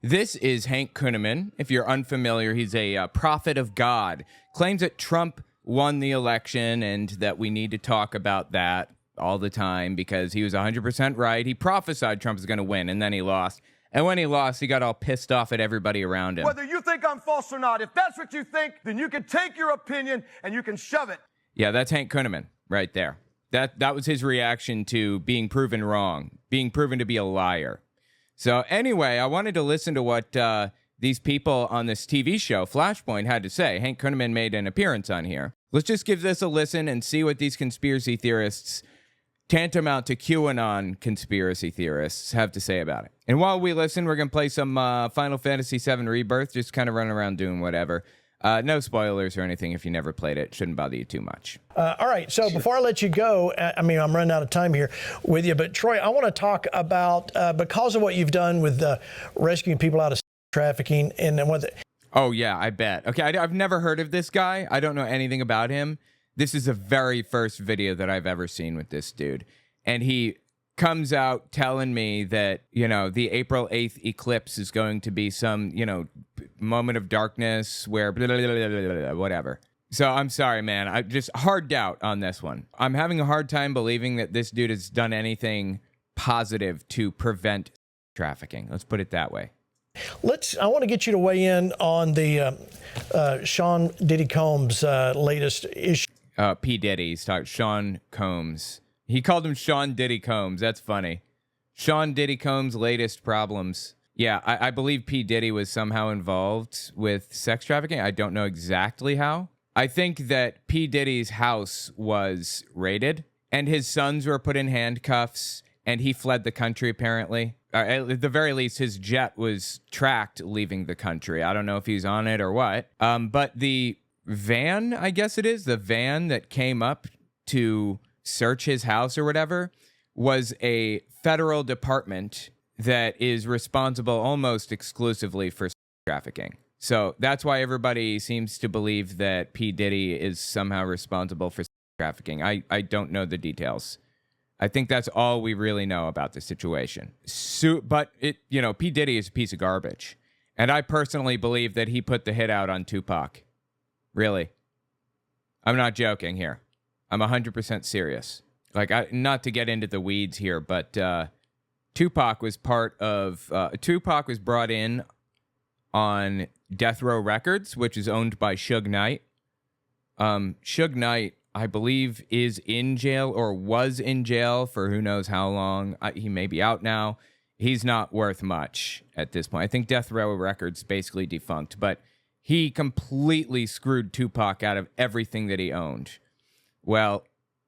This is Hank Kunneman. If you're unfamiliar, he's a prophet of God. Claims that Trump won the election and that we need to talk about that all the time because he was 100% right. He prophesied Trump was going to win, and then he lost. And when he lost, he got all pissed off at everybody around him. Whether you think I'm false or not, if that's what you think, then you can take your opinion and you can shove it. Yeah, that's Hank Kunneman right there. That was his reaction to being proven wrong, being proven to be a liar. So anyway, I wanted to listen to what these people on this TV show, Flashpoint, had to say. Hank Kunneman made an appearance on here. Let's just give this a listen and see what these conspiracy theorists, tantamount to QAnon conspiracy theorists, have to say about it. And while we listen, we're going to play some Final Fantasy VII Rebirth, just kind of running around doing whatever. No spoilers or anything if you never played it. Shouldn't bother you too much. All right. So before I let you go, I'm running out of time here with you. But Troy, I want to talk about, because of what you've done with rescuing people out of trafficking and then what. Oh, yeah, I bet. Okay, I've never heard of this guy. I don't know anything about him. This is the very first video that I've ever seen with this dude. And he comes out telling me that, the April 8th eclipse is going to be some, moment of darkness where blah, blah, blah, blah, blah, blah, whatever. So I'm sorry, man. I just hard doubt on this one. I'm having a hard time believing that this dude has done anything positive to prevent trafficking. Let's put it that way. I want to get you to weigh in on the Sean Diddy Combs' latest issue. P Diddy. He's talking Sean Combs. He called him Sean Diddy Combs. That's funny. Sean Diddy Combs' latest problems. Yeah, I believe P Diddy was somehow involved with sex trafficking. I don't know exactly how. I think that P Diddy's house was raided and his sons were put in handcuffs and he fled the country apparently. At the very least, his jet was tracked leaving the country. I don't know if he's on it or what. But the van, I guess it is, the van that came up to search his house or whatever, was a federal department that is responsible almost exclusively for trafficking. So that's why everybody seems to believe that P. Diddy is somehow responsible for trafficking. I don't know the details. I think that's all we really know about the situation. But P. Diddy is a piece of garbage. And I personally believe that he put the hit out on Tupac. Really. I'm not joking here. I'm 100% serious. Not to get into the weeds here, but Tupac was Tupac was brought in on Death Row Records, which is owned by Suge Knight. Suge Knight, I believe, is in jail or was in jail for who knows how long. He may be out now. He's not worth much at this point. I think Death Row Records basically defunct, but he completely screwed Tupac out of everything that he owned. Well,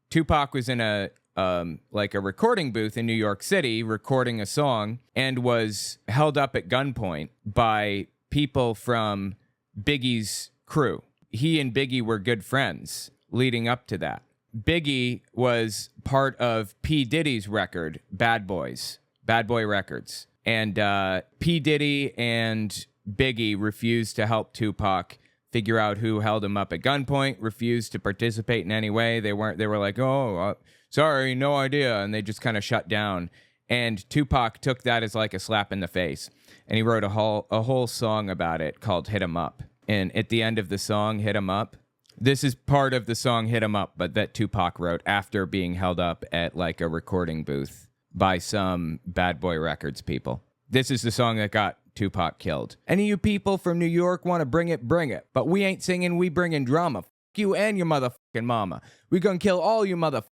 Tupac was in a recording booth in New York City recording a song and was held up at gunpoint by people from Biggie's crew. He and Biggie were good friends leading up to that. Biggie was part of P. Diddy's record, Bad Boy Records. And P. Diddy and Biggie refused to help Tupac figure out who held him up at gunpoint, refused to participate in any way. They were like, sorry, no idea. And they just kind of shut down. And Tupac took that as like a slap in the face. And he wrote a whole song about it called Hit 'Em Up. And at the end of the song, Hit 'Em Up, this is part of the song Hit 'Em Up, but that Tupac wrote after being held up at like a recording booth by some Bad Boy Records people. This is the song that got Tupac killed. Any of you people from New York want to bring it, bring it. But we ain't singing, we bringing drama. F*** you and your motherfucking mama. We gonna kill all you motherfuckers.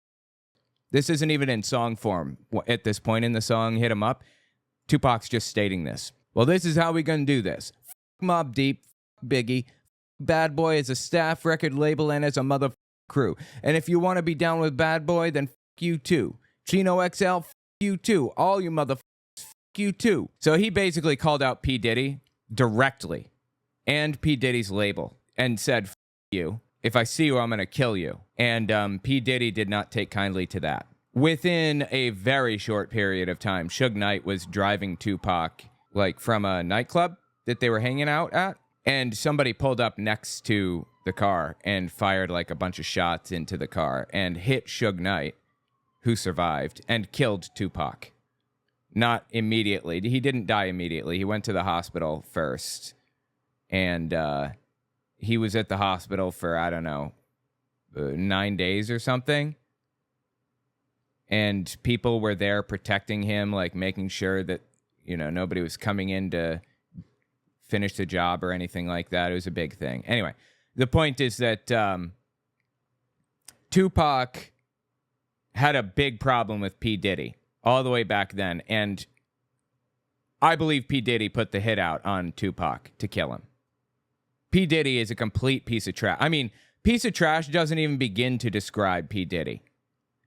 This isn't even in song form at this point in the song, Hit 'Em Up. Tupac's just stating this. Well, this is how we gonna do this. F*** Mobb Deep, f*** Biggie, Bad Boy as a staff record label and as a motherfucking crew. And if you want to be down with Bad Boy, then f*** you too. Chino XL, f*** you too. All you motherfuckers, you too. So he basically called out P. Diddy directly and P. Diddy's label and said, F you. If I see you, I'm going to kill you. And P. Diddy did not take kindly to that. Within a very short period of time, Suge Knight was driving Tupac from a nightclub that they were hanging out at. And somebody pulled up next to the car and fired a bunch of shots into the car and hit Suge Knight, who survived, and killed Tupac. Not immediately. He didn't die immediately. He went to the hospital first. And he was at the hospital for, I don't know, 9 days or something. And people were there protecting him, like making sure that, you know, nobody was coming in to finish the job or anything like that. It was a big thing. Anyway, the point is that Tupac had a big problem with P. Diddy all the way back then. And I believe P. Diddy put the hit out on Tupac to kill him. P. Diddy is a complete piece of trash. I mean, piece of trash doesn't even begin to describe P. Diddy.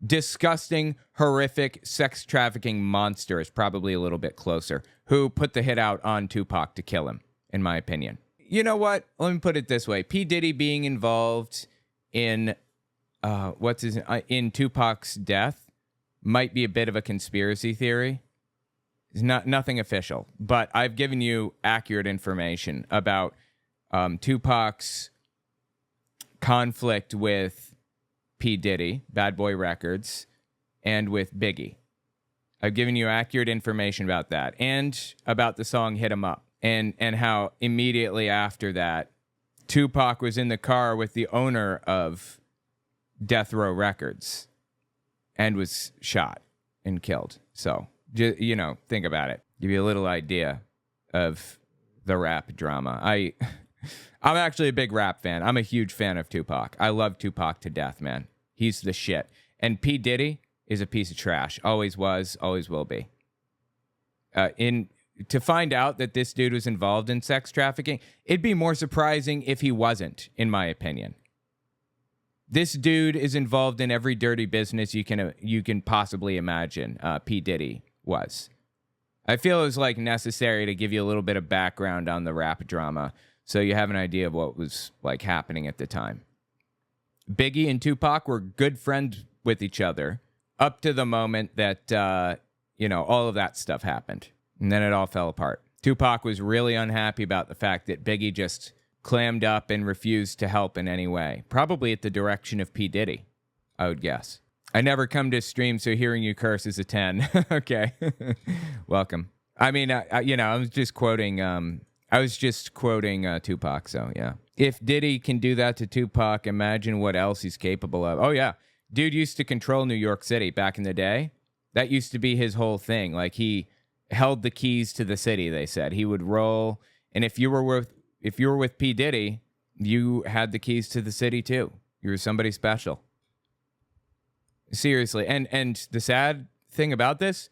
Disgusting, horrific, sex trafficking monster is probably a little bit closer, who put the hit out on Tupac to kill him, in my opinion. You know what? Let me put it this way. P. Diddy being involved in in Tupac's death might be a bit of a conspiracy theory. It's nothing official, but I've given you accurate information about Tupac's conflict with P. Diddy, Bad Boy Records, and with Biggie. I've given you accurate information about that and about the song Hit 'Em Up and how immediately after that, Tupac was in the car with the owner of Death Row Records and was shot and killed. So, you know, think about it. Give you a little idea of the rap drama. I'm actually a big rap fan. I'm a huge fan of Tupac. I love Tupac to death, man. He's the shit. And P. Diddy is a piece of trash. Always was, always will be. To find out that this dude was involved in sex trafficking, it'd be more surprising if he wasn't, in my opinion. This dude is involved in every dirty business you can possibly imagine. P. Diddy was. I feel it was like necessary to give you a little bit of background on the rap drama, so you have an idea of what was like happening at the time. Biggie and Tupac were good friends with each other up to the moment that, all of that stuff happened. And then it all fell apart. Tupac was really unhappy about the fact that Biggie just clammed up and refused to help in any way. Probably at the direction of P. Diddy, I would guess. I never come to stream, so hearing you curse is a 10. Okay. Welcome. I mean, I was just quoting Tupac, so yeah. If Diddy can do that to Tupac, imagine what else he's capable of. Oh, yeah. Dude used to control New York City back in the day. That used to be his whole thing. Like, he held the keys to the city, they said. He would roll, and if you were with P. Diddy, you had the keys to the city too. You were somebody special. Seriously. And the sad thing about this,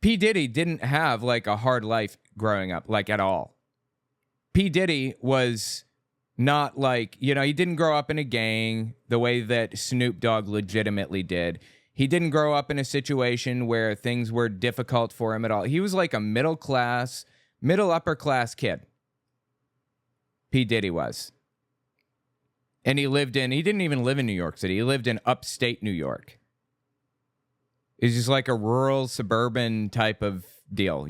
P. Diddy didn't have like a hard life growing up, like at all. P. Diddy was not like, he didn't grow up in a gang the way that Snoop Dogg legitimately did. He didn't grow up in a situation where things were difficult for him at all. He was like a middle upper class kid. P. Diddy was. And he didn't even live in New York City. He lived in upstate New York. It's just like a rural, suburban type of deal,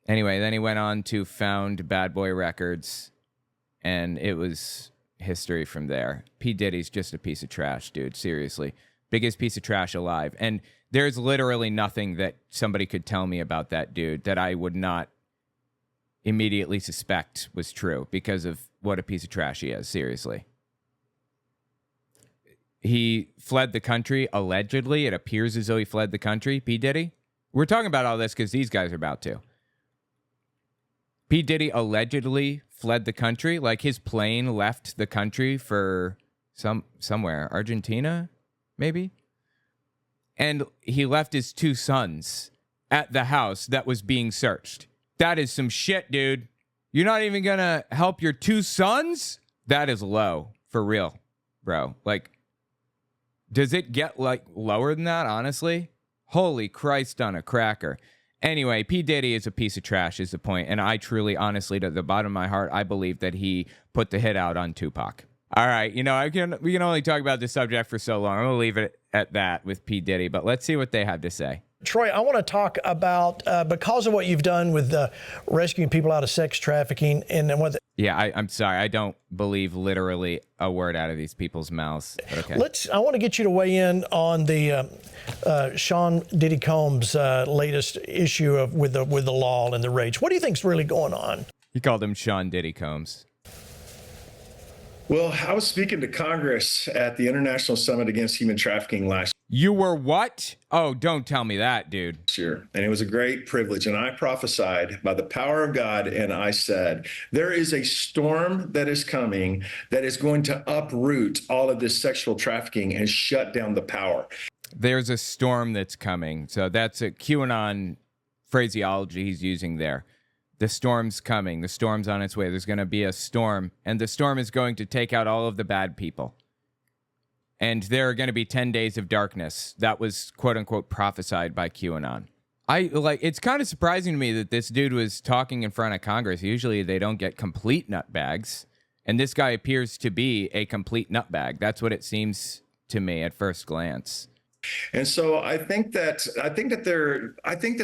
Anyway, then he went on to found Bad Boy Records, and it was history from there. P. Diddy's just a piece of trash, dude. Seriously. Biggest piece of trash alive. And there's literally nothing that somebody could tell me about that dude that I would not immediately suspect was true because of what a piece of trash he is. Seriously. He fled the country, allegedly. It appears as though he fled the country. P. Diddy. We're talking about all this because these guys are about to. P. Diddy allegedly fled the country. Like, his plane left the country for somewhere. Argentina, maybe? And he left his 2 sons at the house that was being searched. That is some shit, dude. You're not even going to help your 2 sons? That is low. For real, bro. Like, does it get, like, lower than that, honestly? Holy Christ on a cracker. Anyway, P. Diddy is a piece of trash is the point. And I truly, honestly, to the bottom of my heart, I believe that he put the hit out on Tupac. All right, we can only talk about this subject for so long. I'm going to leave it at that with P. Diddy, but let's see what they have to say. Troy, I want to talk about, because of what you've done with rescuing people out of sex trafficking and what. I'm sorry. I don't believe literally a word out of these people's mouths. But okay. I want to get you to weigh in on the Sean Diddy Combs' latest issue with the law and the rage. What do you think's really going on? He called him Sean Diddy Combs. Well, I was speaking to Congress at the International Summit Against Human Trafficking last You were what? Oh, don't tell me that, dude. year, and it was a great privilege. And I prophesied by the power of God, and I said, there is a storm that is coming that is going to uproot all of this sexual trafficking and shut down the power. There's a storm that's coming. So that's a QAnon phraseology he's using there. The storm's coming. The storm's on its way. There's going to be a storm, and the storm is going to take out all of the bad people. And there are going to be 10 days of darkness. That was, quote unquote, prophesied by QAnon. It's kind of surprising to me that this dude was talking in front of Congress. Usually they don't get complete nutbags. And this guy appears to be a complete nutbag. That's what it seems to me at first glance. And so I think that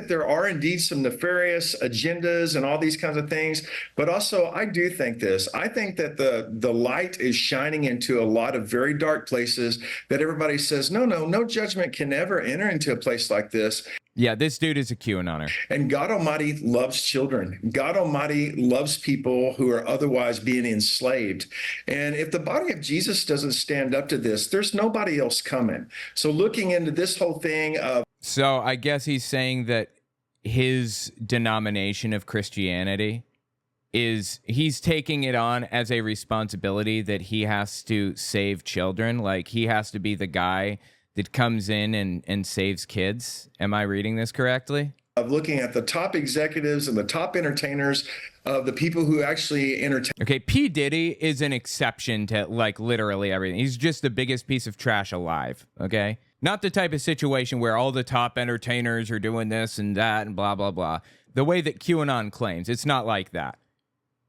there are indeed some nefarious agendas and all these kinds of things. But also, I do think this. I think that the light is shining into a lot of very dark places that everybody says, no judgment can ever enter into a place like this. Yeah, this dude is a QAnoner. And God Almighty loves children. God Almighty loves people who are otherwise being enslaved. And if the body of Jesus doesn't stand up to this, there's nobody else coming. So looking into this whole thing of... So I guess he's saying that his denomination of Christianity he's taking it on as a responsibility that he has to save children. Like he has to be the guy that comes in and saves kids. Am I reading this correctly? Of looking at the top executives and the top entertainers of the people who actually entertain. Okay, P Diddy is an exception to like literally everything. He's just the biggest piece of trash alive, okay? Not the type of situation where all the top entertainers are doing this and that and blah, blah, blah. The way that QAnon claims, it's not like that.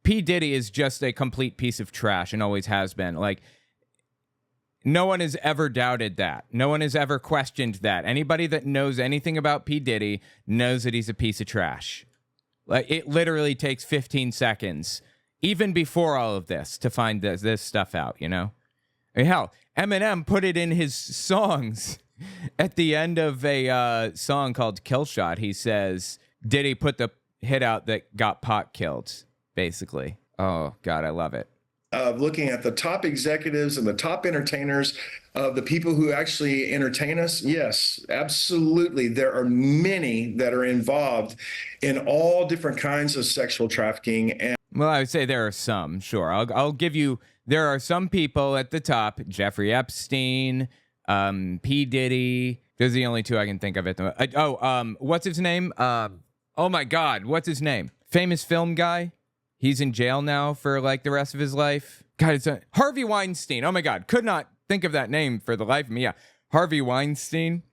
P Diddy is just a complete piece of trash and always has been. Like, no one has ever doubted that. No one has ever questioned that. Anybody that knows anything about P. Diddy knows that he's a piece of trash. Like, it literally takes 15 seconds, even before all of this, to find this stuff out, you know? I mean, hell, Eminem put it in his songs. At the end of a song called Kill Shot, he says, Diddy put the hit out that got Pac killed, basically. Oh, God, I love it. Of looking at the top executives and the top entertainers of the people who actually entertain us. Yes, absolutely. There are many that are involved in all different kinds of sexual trafficking. And well, I would say there are some, sure. I'll give you, there are some people at the top, Jeffrey Epstein, P. Diddy. Those are the only two I can think of at the moment. What's his name? Oh my God, what's his name? Famous film guy. He's in jail now for like the rest of his life. God, it's Harvey Weinstein. Oh my God, could not think of that name for the life of me. Yeah, Harvey Weinstein.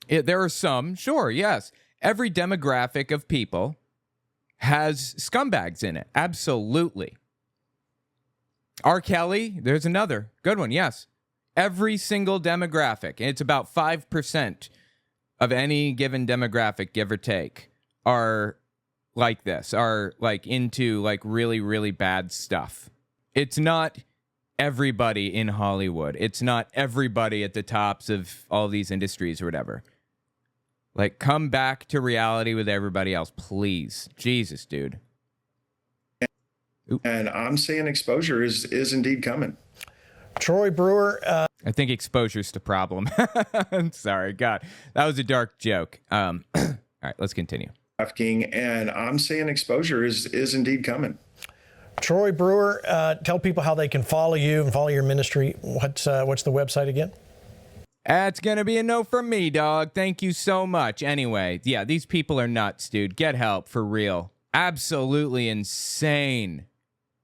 There are some, sure, yes. Every demographic of people has scumbags in it. Absolutely. R. Kelly, there's another good one, yes. Every single demographic, and it's about 5% of any given demographic, give or take, are like this, are like into like really, really bad stuff. It's not everybody in Hollywood. It's not everybody at the tops of all these industries or whatever. Like, come back to reality with everybody else, please. Jesus, dude. And I'm saying exposure is indeed coming. Troy Brewer. I think exposure's the problem. I'm sorry. God, that was a dark joke. All right, let's continue. And I'm saying exposure is indeed coming. Troy Brewer, tell people how they can follow you and follow your ministry. What's the website again? That's going to be a no from me, dog. Thank you so much. Anyway, yeah, these people are nuts, dude. Get help, for real. Absolutely insane.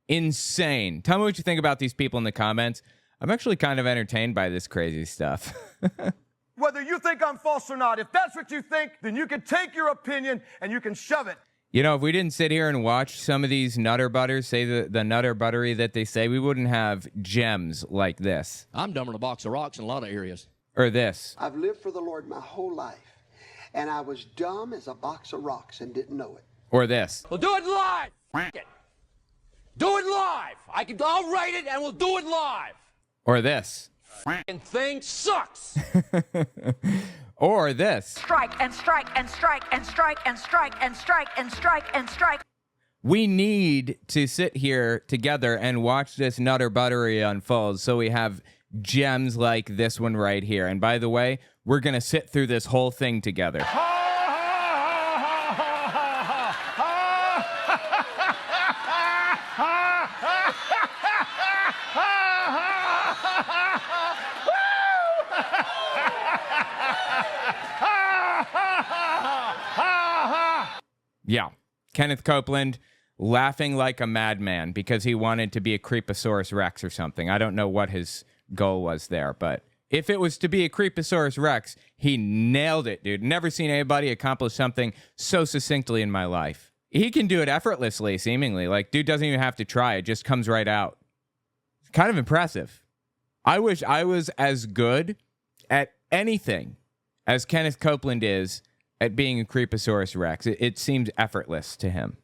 Insane. Tell me what you think about these people in the comments. I'm actually kind of entertained by this crazy stuff. Whether you think I'm false or not, if that's what you think, then you can take your opinion and you can shove it. You know, if we didn't sit here and watch some of these nutter butters say the nutter buttery that they say, we wouldn't have gems like this. I'm dumber than a box of rocks in a lot of areas. Or this. I've lived for the Lord my whole life, and I was dumb as a box of rocks and didn't know it. Or this. We'll do it live. F it. Do it live. I'll write it and we'll do it live. Or this. F***ing thing sucks. Or this. Strike and strike and strike and strike and strike and strike and strike and strike. We need to sit here together and watch this nutter buttery unfold so we have gems like this one right here. And by the way, we're going to sit through this whole thing together. Yeah, Kenneth Copeland laughing like a madman because he wanted to be a Creeposaurus Rex or something. I don't know what his goal was there, but if it was to be a Creeposaurus Rex, he nailed it, dude. Never seen anybody accomplish something so succinctly in my life. He can do it effortlessly, seemingly. Like, dude doesn't even have to try. It just comes right out. It's kind of impressive. I wish I was as good at anything as Kenneth Copeland is at being a Creeposaurus Rex. It seems effortless to him.